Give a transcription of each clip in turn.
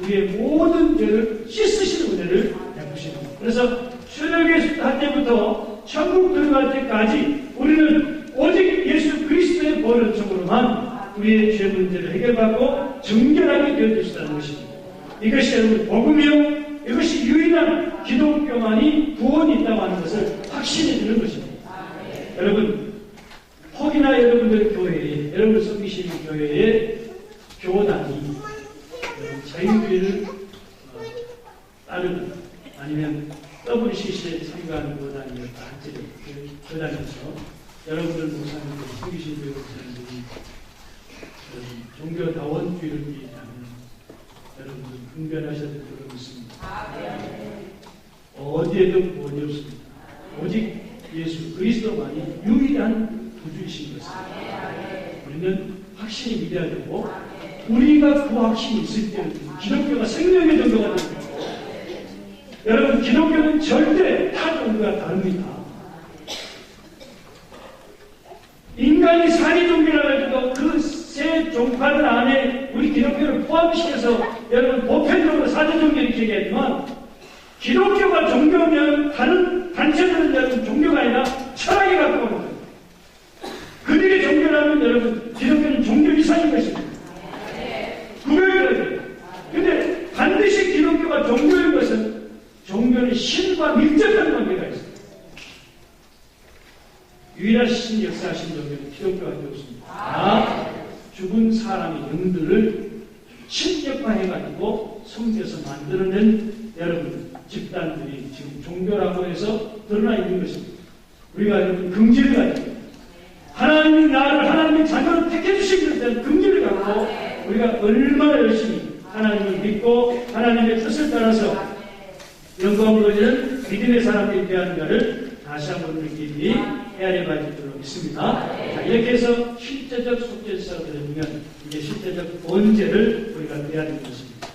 우리의 모든 죄를 씻으시는 은혜를 베푸시는 거예요. 그래서 출애굽 할 때부터 천국 들어갈 때까지 우리는 오직 예수 그리스도의 보혈통으로만 우리의 죄 문제를 해결받고 정결하게 되어주시다는 것입니다. 이것이 여러분 복음이요, 이것이 유일한 기독교만이 구원이 있다고 하는 것을 확신해 주는 것입니다. 여러분, 혹이나 여러분들 교회에, 여러분 섬기시는 교회의 교단이 자유주의를 따르는, 아니면 WCC에 참가하는 교단이었다 할지라도 그 교단에서 여러분들 목사님들, 섬기시는 교회 목사님들이 종교다원주의를 비롯하는 여러분들 분별하셔야 될 줄로 믿습니다. 어디에도 구원이 없습니다. 오직 예수 그리스도만이 유일한 구주이신 것입니다. 우리는 확신이 믿어야 되고, 우리가 그 확신이 있을 때는 기독교가 생명의 종교가 됩니다. 여러분, 기독교는 절대 타 종교와 다릅니다. 인간이 사리 종교라고 해도 그 세 종파들 안에 우리 기독교를 포함시켜서 여러분 보편적으로 사대 종교 이렇게 얘기하지만, 기독교가 종교면 다른 단체들은 여러분 종교가 아니라 철학에 가까운 거예요. 그들의 종교라면 여러분 기독교는 종교 이상인 것입니다. 구별해야 돼요. 근데 반드시 기독교가 종교인 것은 종교는 신과 밀접한 관계가 있습니다. 유일하신 역사하신 종교는 기독교가 되었습니다. 죽은 사람의 영들을 신격화해가지고 섬겨서 만들어낸 여러분 집단들이 지금 종교라고 해서 드러나 있는 것입니다. 우리가 여러분 긍지를 가지고, 하나님이 나를 하나님의 자녀로 택해주신 것에 대한 긍지를 갖고 우리가 얼마나 열심히 하나님을 믿고 하나님의 뜻을 따라서 영광으로 이는 믿음의 사람들이 되었는가를 다시 한번 느끼니 헤아려 봐야 될 줄로 믿습니다. 자, 이렇게 해서 실제적 속죄사가 되면 이제 실제적 번제를 우리가 해야 되는 것입니다.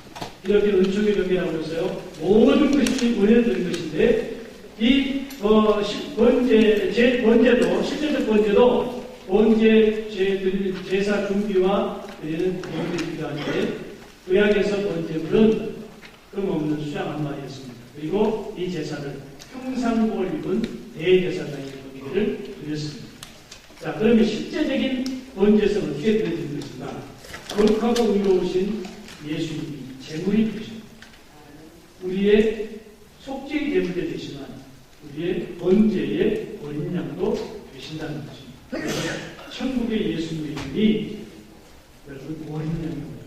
이렇게 은총의 종이라고 해서요, 모든 것이 은혜를 드린 것인데, 이 번제도, 실제적 번제도 번제 제사 준비와 드리는 번제를 필요한데, 의학에서 번제물은 흠없는 수양 한 마리였습니다. 그리고 이 제사를 평상복을 입은 대제사장의 번제를 드렸습니다. 자, 그러면 실제적인 번제에서는 어떻게 드려지는 것인가? 거룩하고 의로우신 예수님이 제물이 되십니다. 우리의 속죄의 제물이 되시지만 우리의 번제의 어린 양도 되신다는 것입니다. 그래서 천국의 예수님의 이름이 여러분 어린 양입니다.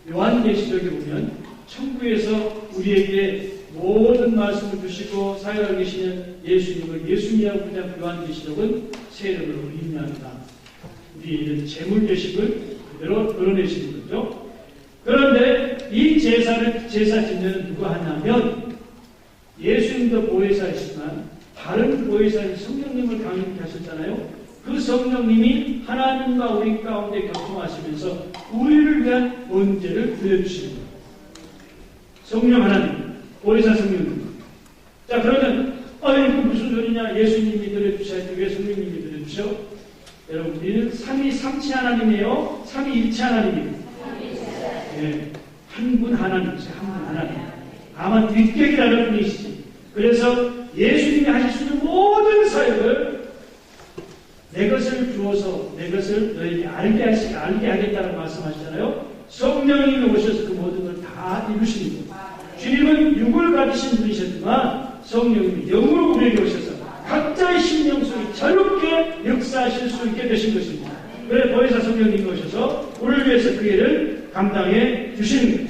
요한계시록에 보면 천국에서 우리에게 모든 말씀을 주시고 사역하고 계시는 예수님을 예수님이라고 부르는 요한계시록은 새 이름을 어린 양이다. 우리의 이런 제물제식을 그대로 드러내시는 거죠. 그런데 이 제사 짓는 누가 하냐면, 예수님도 보혜사이시지만 다른 보혜사인 성령님을 강력히 하셨잖아요. 그 성령님이 하나님과 우리 가운데 교통하시면서 우리를 위한 번제를 드려주시는 거예요. 성령 하나님, 보혜사 성령님. 자, 그러면 이거 무슨 소리냐? 예수님이 드려주셔야지 왜 성령님이 드려주셔? 여러분, 우리는 삼위삼치 하나님이에요. 삼위일체 하나님이에요. 네, 한 분 하나님이세요. 한 분 하나님. 다만 뒷격이라는 분이시지. 그래서 예수님이 하실 수 있는 모든 사역을 내 것을 주어서 내 것을 너에게 알게 하겠다는 말씀하시잖아요. 성령님이 오셔서 그 모든 걸 다 이루시는 거예요. 주님은 육을 가지신 분이셨지만 성령님이 영으로 우리에게 오셔서 각자의 심령 속에 자유롭게 역사하실 수 있게 되신 것입니다. 그래서 보혜사 성령님이 오셔서 우리를 위해서 그 일을 감당해 주시는 거예요.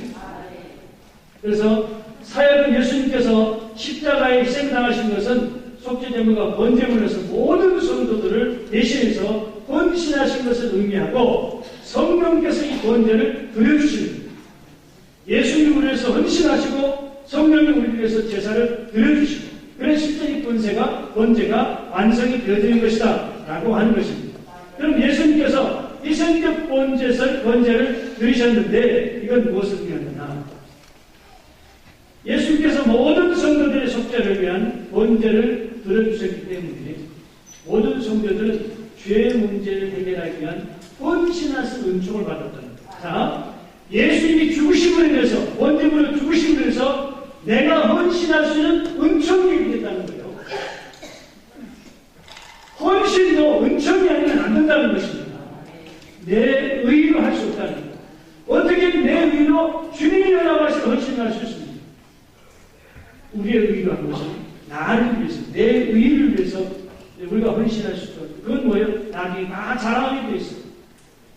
그래서 사역은 예수님께서 십자가에 희생당하신 것은 속죄제물과 번제물에서 모든 성도들을 대신해서 헌신하신 것을 의미하고, 성령께서 이 번제를 드려주시는 거예요. 예수님이 우리를 위해서 헌신하시고 성령이 우리를 위해서 제사를 드려주시고, 그래서 실제의 번제가 완성이 되어지는 것이다 라고 하는 것입니다. 그럼 예수님께서 희생적 번제를 드리셨는데 이건 무엇을 의미하느냐? 예수님께서 모든 성도들의 속죄를 위한 번제를 드려주셨기 때문에 모든 성도들은 죄의 문제를 해결하기 위한 헌신하신 은총을 받았다는 거예요. 자, 예수님이 죽으심으로 인해서, 번제물로 죽으심으로 인해서 내가 헌신할 수 있는 은총이 있겠다는 거예요. 헌신도 은총이 아니면 안 된다는 것입니다. 내 의로 할 수 없다는 거예요. 어떻게 내 의로 주님이 연합하신 헌신을 할 수 있습니까? 우리의 의로 한 것은 나를 위해서, 내 의를 위해서 우리가 헌신할 수 있도록. 그건 뭐예요? 나중에 다 자랑하게 돼 있어요.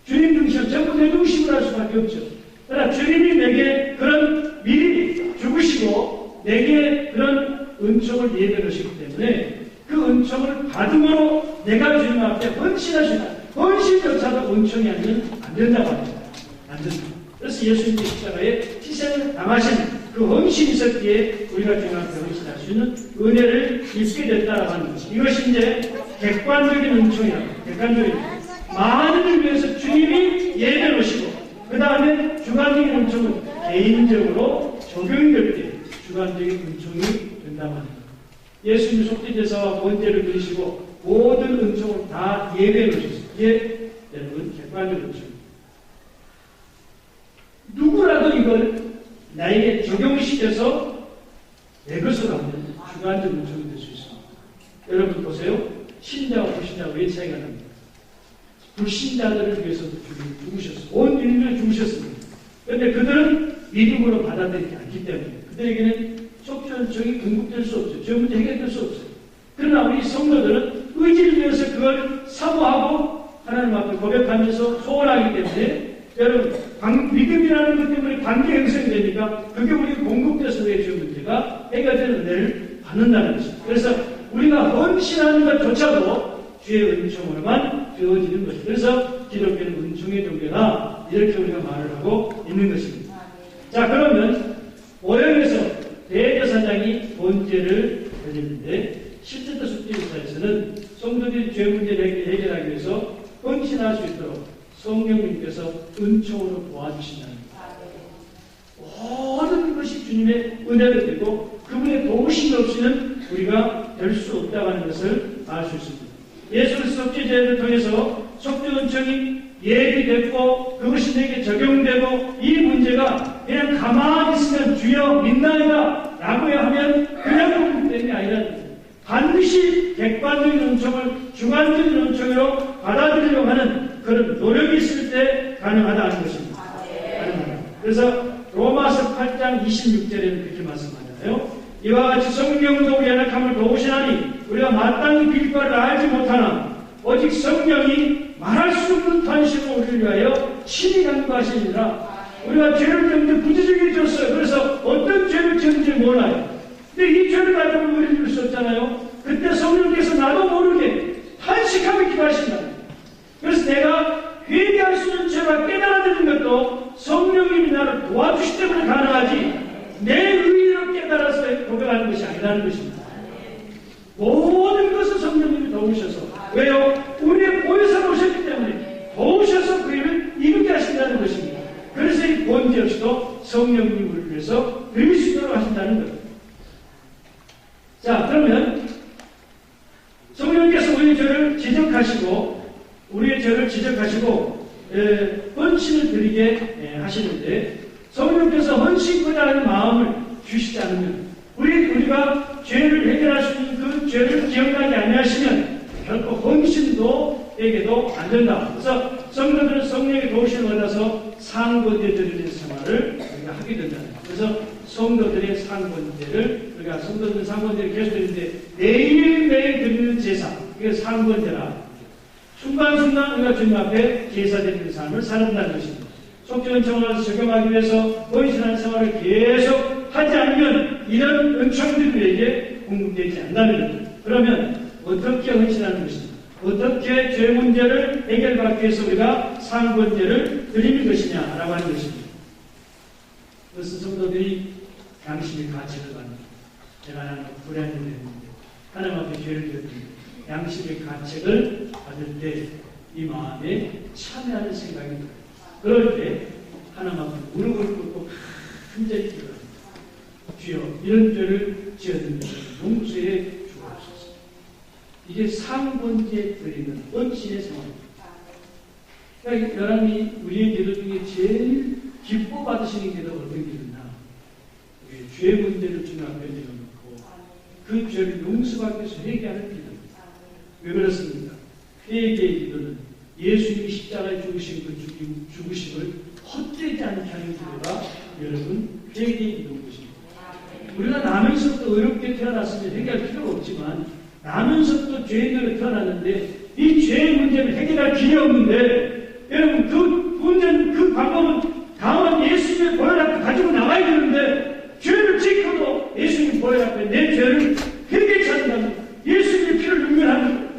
주님 중심, 전부 내 중심으로 할 수밖에 없죠. 그러나 주님이 내게 그런 미리 죽으시고 내게 그런 은총을 예배하시기 때문에 그 은총을 받음으로 내가 주님 앞에 헌신하시다. 헌신조차도 은총이 아니면 안 된다고 합니다. 안 된다. 그래서 예수님의 십자가에 희생을 당하신 그 헌신이 있었기에 우리가 주님 앞에 헌신할 수 있는 은혜를 입게 됐다라고 하는 것이. 이것이 이제 객관적인 은총이라고. 객관적인 만인을 위해서 주님이 예배를 오시고 그 다음에 주관적인 은총은 개인적으로 적용될 때 주관적인 은총이 된다고 합니다. 예수님이 속죄제사와 번제를 드리시고 모든 은총을 다 예배해 놓으셨어요. 이게 여러분 객관적 은총. 누구라도 이걸 나에게 적용시켜서 내 것으로 하면 주관적 은총이 될 수 있습니다. 여러분 보세요. 신자와 불신자가 왜 차이가 납니까? 불신자들을 위해서도 주님이 죽으셨어요. 온 인류를 죽으셨습니다. 그런데 그들은 믿음으로 받아들이지 않기 때문에 그들에게는 속죄은총이 공급될 수 없어요. 저 문제 해결될 수 없어요. 그러나 우리 성도들은 의지를 위해서 그걸 사모하고 하나님 앞에 고백하면서 소원하기 때문에 여러분 믿음이라는 것 때문에 관계 형성이 되니까 그게 우리 공급돼서 왜 저 문제가 해결되는 은혜를 받는다는 것입니다. 그래서 우리가 헌신하는 것조차도 주의 은총으로만 주어지는 것입니다. 그래서 기독교는 은총의 종교다 이렇게 우리가 말을 하고 있는 것입니다. 자, 그러면 오형에서 대제사장이 번제를 드리는데 실제로 속죄제사에서는 성도들이 죄 문제를 해결하기 위해서 헌신할 수 있도록 성령님께서 은총으로 도와주신다는 거예요. 모든 것이 주님의 은혜가 되고 그분의 도우심이 없이는 우리가 될 수 없다고 하는 것을 알 수 있습니다. 예수 그리스도 속죄제를 통해서 속죄 은총이 예비됐고 그것이 내게 적용되고 이 문제가 그냥 가만히 있으면 주여 믿나이다 라고 하면 그냥 공급되는 게 아니라 반드시 객관적인 은총을 주관적인 은총으로 받아들이려고 하는 그런 노력이 있을 때 가능하다는 것입니다. 그래서 로마서 8장 26절에는 그렇게 말씀하잖아요. 이와 같이 성령도 연약함을 도우시나니 우리가 마땅히 빌 바를 알지 못하나 오직 성령이 말할 수 없는 탄식으로 우리를 위하여 친히 간구하시니라. 우리가 죄를 때문에 부지중해졌어요. 그래서 어떤 죄를 지었는지 몰라요. 근데 이 죄를 가지고 우리를 줄 수 없잖아요. 그때 성령께서 나도 모르게 탄식하며 기도하신다. 그래서 내가 회개할 수 있는 죄가 깨달아지는 것도 성령님이 나를 도와주시 때문에 가능하지 내 의의로 깨달아서 고백하는 것이 아니라는 것입니다. 모든 것을 성령님이 도우셔서 왜요? 우리의 보혜사로 오셨기 때문에 도우셔서 그 일을 이루게 하신다는 것입니다. 그래서 이 번제 역시도 성령님을 위해서 드릴 수 있도록 하신다는 것입니다. 자, 그러면 성령께서 우리의 죄를 지적하시고 헌신을 드리게 하시는데 성령께서 헌신코자 하는 마음을 주시지 않으면 우리가 죄를 해결할 수 있는 그 죄를 기억나게 아니하시면 결코 헌신도에게도 안 된다. 그래서 성도들은 성령의 도우심을 받아서 상번제 드리는 생활을 우리가 하게 된다. 그래서 성도들의 상번제를 우리가 성도들은 상번제를 계속 드리는데 매일매일 드리는 제사 이게 상번제라. 순간순간 우리가 주님 앞에 제사드리는 삶을 살아간다는 것입니다. 속죄은총을 적용하기 위해서 헌신하는 생활을 계속 하지 않으면 이런 은총들이 우리에게 공급되지 않는다는 것입니다. 그러면 어떻게 헌신하는 것입니까? 어떻게 죄 문제를 해결받기 위해서 우리가 상번제를 드리는 것이냐라고 하는 것입니다. 그것은 성도들이 양심의 가책을 받는 제가 하나님 불의한 일을 했는데 하나님 앞에 죄를 지었는데 양심의 가책을 받을 때 이 마음에 참여하는 생각이 들어요. 그럴 때 하나님 앞에 무릎을 꿇고 간절히 기도합니다. 주여 이런 죄를 지었는데 용서해 주옵소서. 이게 상번제 드리는 헌신의 생활입니다. 그러니까 여러분이 우리의 기도 중에 제일 기뻐 받으시는 게 더 어떤 길이냐? 죄 문제를 주님 앞에 내려놓고 그 죄를 용서받기 위해서 회개하는 기도입니다. 왜 그렇습니까? 회개의 기도는 예수님이 십자가에 죽으신 그 죽으심을 헛되지 않게 하는 기도가 여러분 회개의 기도인 것입니다. 우리가 나면서부터 어렵게 태어났으면 회개할 필요가 없지만 나면서부터 죄인으로 태어났는데 이 죄의 문제를 해결할 길이 없는데 여러분 그 문제는 그 방법은 강한 예수님의 보혈 앞에 가지고 나가야 되는데 죄를 지켜도 예수님 보혈 앞에 내 죄를 회개치 않는다면 예수님의 피를 능멸하는 거예요.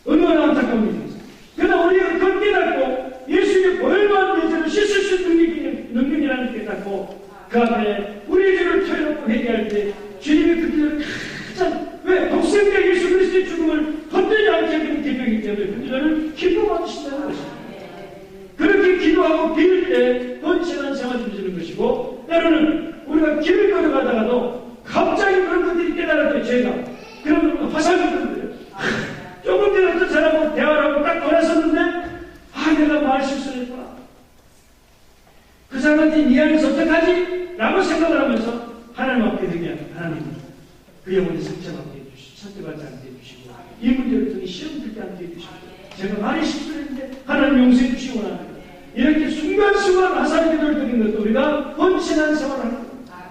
얼마나 안타까운 일이겠어요. 그러나 우리가 그걸 깨닫고 예수님의 보혈만 내 죄를 씻을 수 있는 능력이라는 게 깨닫고 그 앞에 우리의 죄를 털어놓고 회개할 때 주님의 그 기도를 가장 왜 독생자 예수 그리스도의 죽음을 헛되지 않게 하는 기도이기 때문에 그 기도를 기뻐 받으신다는 것입니다. 그렇게 기도하고 빌 때 헌신한 생활을 주는 것이고 때로는 우리가 길을 걸어가다가도 갑자기 그런 것들이 깨달을 때 죄가 그러면 화살이 들어요. 조금 전에 어떤 사람하고 대화를 하고 딱 돌아섰는데 내가 말 실수했구나. 그 사람한테 미안해서 어떡하지? 라고 생각을 하면서 하나님 앞에 회개하는 하나님 그 영혼이 상처받게 해주시고 상처받지 않게 해주시고 이 문제를 통해 시험 들지 않게 해주시고 제가 말이 실수했는데 하나님 용서해 주시고 원합니다. 이렇게 순간순간 화살이 기도를 드리는 것도 우리가 헌신한 생활을 하는 겁니다.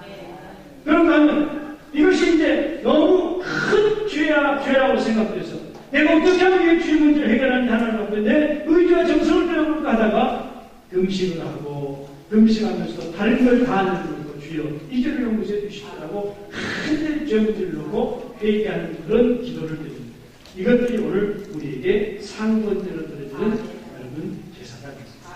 그런가 하면 이것이 이제 너무 큰 죄라고 생각돼서 내가 어떻게 하면 이 죄 문제를 해결하는지 하나님 앞에 내 의지와 정성을 빼놓을까 하다가 금식을 하고 금식하면서 다른 걸 다 내놓고 주여 이 죄를 용서해 주시라고 큰 죄 문제를 놓고 회개하는 그런 기도를 드립니다. 이것들이 오늘 우리에게 상번대로 드려지는 여러분 제사가 있습니다.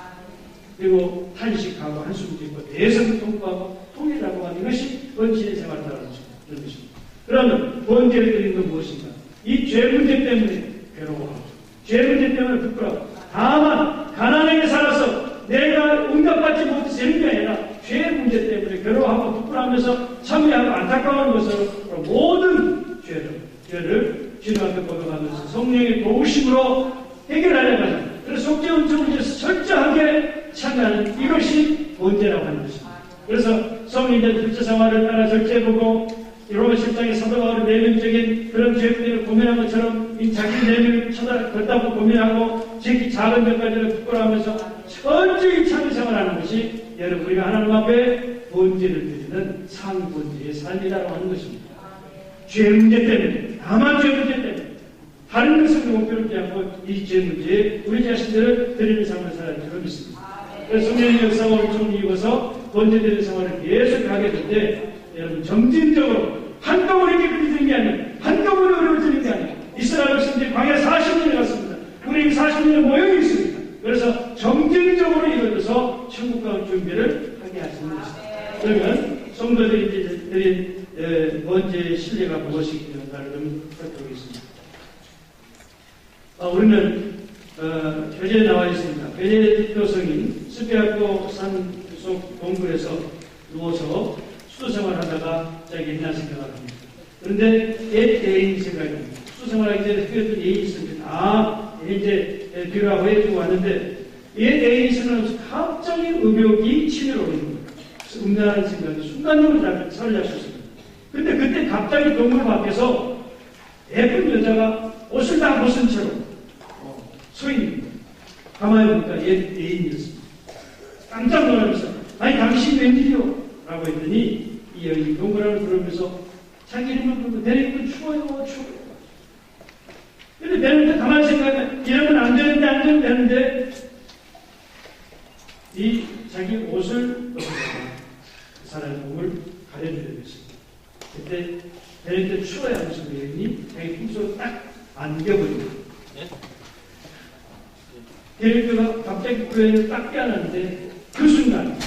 그리고 탄식하고 한숨 짓고 대성 통과하고 통일하고 하는 것이 번제의 생활이라는 것입니다. 그러면 번제를 드리는 건 무엇인가? 이 죄 문제 때문에 괴로워하고 죄 문제 때문에 부끄러워 다만 가난하게 살아서 내가 응답받지 못해서 되는 게 아니라 죄 문제 때문에 괴로워하고 부끄러워하면서 참여하고 안타까워하는 것으로 모든 죄를 주님 앞에 고백하면서 성령의 도우심으로 해결하려고 하는 그래서 속죄 음성을 위해서 철저하게 참여하는 이것이 번제라고 하는 것입니다. 그래서 성인들 불제 생활을 따라 절제해보고 로마 10장의 사도 바울의 내면적인 그런 죄들을 고민한 것처럼 이 자기 내면을 걷다고 고민하고 자기 작은 것까지를 부끄러워하면서 철저히 참여 생활하는 것이 여러분 우리가 하나님 앞에 번제를 드리는 상번제의 삶이라고 하는 것입니다. 죄 문제 때문에 다만 죄 문제 때문에 다른 것을 목표로 하지 않고 이 죄 문제에 우리 자신들을 드리는 삶을 살아야 줄 믿습니다. 그래서 성령의 역사가 엄청 이어서 번제 드리는 생활을 계속 하게 될 때 여러분 점진적으로 한꺼번에 깨끗해지는 게 아니에요. 한꺼번에 어려워지는 게 아니에요. 이스라엘 백성들이 광야 40년을 갔습니다. 우리 40년의 모형이 있습니다. 그래서 점진적으로 이루어져서 천국 갈 준비를 하게 하시는 것입니다. 그러면 성도들이 드린 번제의 신뢰가 무엇인가를 좀 살펴보겠습니다. 우리는 교재에 나와 있습니다. 베네딕토 성인 스페학교 산속 동굴에서 누워서 수도생활 하다가 자기 옛날 생각을 합니다. 그런데 옛 애인 생각이 납니다. 수도생활하기 전에 특별히 애인이 있습니다. 이제 뒤라고 해주고 왔는데 옛 애인이 생각하면서 갑자기 의욕이 치밀어 오는 거예요. 음란한 생각이 순간적으로 살릴 수 있습니다. 근데 그때 갑자기 동굴 밖에서 예쁜 여자가 옷을 다 벗은 채로 서 있는 거예요. 가만히 보니까 옛 애인이었습니다. 깜짝 놀라면서 아니 당신 웬일이요? 라고 했더니 이 여인이 동그라미를 부르면서 자기 이름을 부르고 내리고 추워요 추워요. 근데 내리는데 가만히 생각하면 이러면 안 되는데 이 자기 옷을 벗어다가 그 사람의 몸을 가려주려고 했습니다. 그때 내리는데 추워요 하면서 그 여인이 자기 품속을 딱 안겨버립니다. 데리트가 갑자기 그 여인을 딱 깨어났는데 그 순간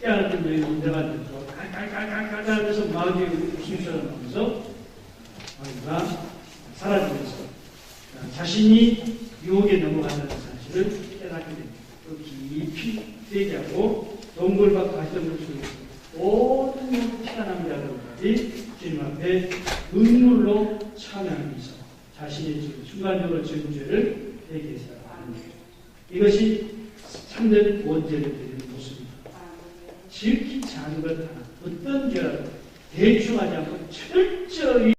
깨어났던 여인이 문제가 되고 깔깔깔깔 하면서 마귀의 웃음소리를 나면서 마귀가 사라지면서 자신이 유혹에 넘어간다는 사실을 깨닫게 됩니다. 또 깊이 회개하고 동굴 밖 가시덤불 속에서 모든 피가 납니다라는 것까지 주님 앞에 눈물로 참여하면서 자신의 죄, 순간적으로 지은 죄를 회개했다. 이것이 참된 번제를 드리는 모습입니다. 지극히 작은 것 하나, 어떤 죄라도 대충하지 않고 철저히